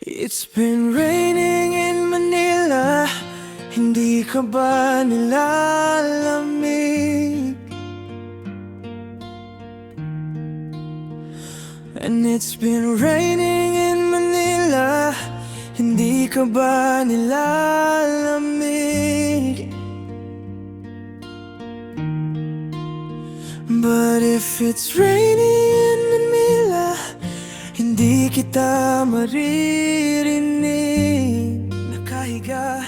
It's been raining in Manila. Hindi ka ba nilalamig? And it's been raining in Manila. Hindi ka ba nilalamig? But if it's raining in Manila, hindi kita maririnig. Nakahiga,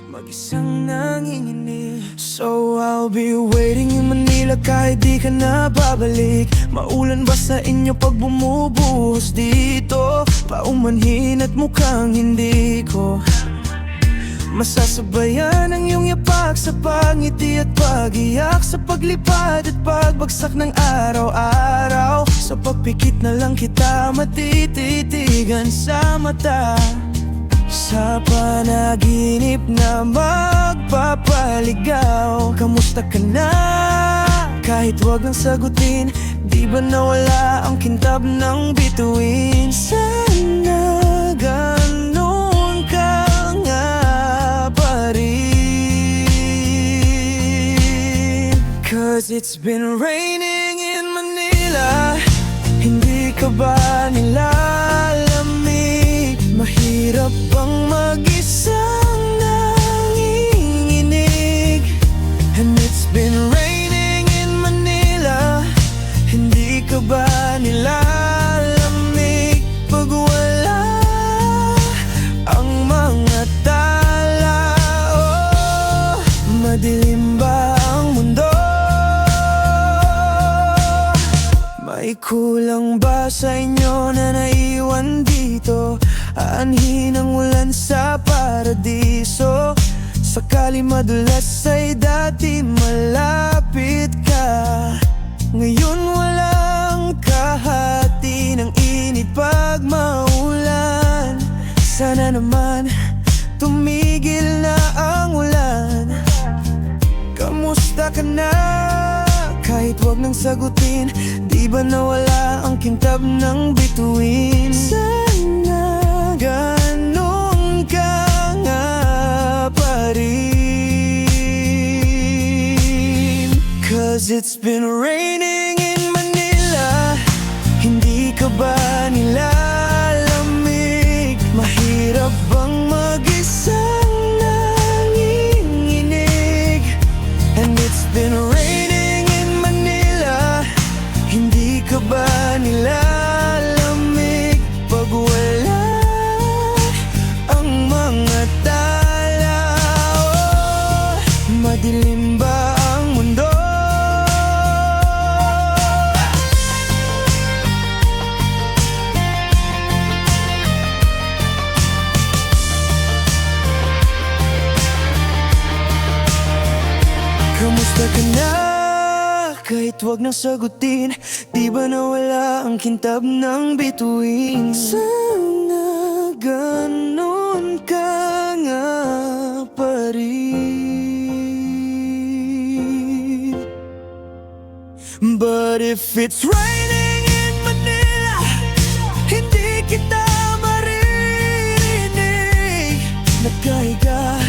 mag-isang nanginginig. So I'll be waiting in Manila kahit di ka na babalik. Maulan ba sa inyo pag bumubuhos dito? Paumanhin at mukhang hindi ko masasabayan ang iyong yapak sa pangiti at pag-iyak, sa paglipad at pagbagsak ng araw-araw. Sa pagpikit na lang kita matititigan sa mata, sa panaginip na magpapaligaw. Kamusta ka na? Kahit wag nang sagutin, di ba nawala ang kintab ng bituin? Sana ganon ka nga pa rin. 'Cause it's been raining in Manila. Hindi ka ba nilalamig? Mahirap bang mag-isang nanginginig? And it's been raining in Manila. Hindi ka ba nilalamig? Pag wala ang mga tala, oh, madilim ba ang mundo? May kulang ba sa inyo na naiwan dito? Aanhin ang ulan sa paradiso. Sakali madulas ay dati malapit ka. Ngayon walang kahati ng init pag maulan. Sana naman tumigil na ang ulan. Kamusta ka na? Kahit wag nang sagutin, di ba nawala ang kintab ng bituin? Sana ganon ka nga pa rin. 'Cause it's been raining in Manila. Hindi ka ba nilalamig? Mahirap bang mag-isang nanginginig? And it's been raining in Manila. Hindi ka ba nilalamig? Pag wala ang mga tala, oh, madilim ba ang mundo? Kamusta ka na? Kahit wag nang sagutin, di ba nawala ang kintab ng bituin? Sana ganon ka nga pa rin. But if it's raining in Manila, hindi kita maririnig. Nagkahiga,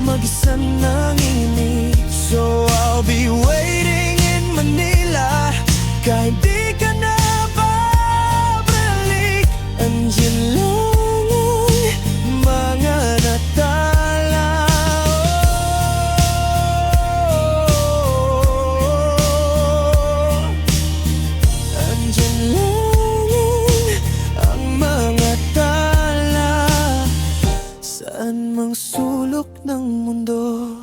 mag-isang nanginginig. So I'll be waiting in Manila kahit di ka na babalik. Andiyan lang ang mga natala, oh. Andiyan lang ang mga tala, saan mang sulok ng mundo.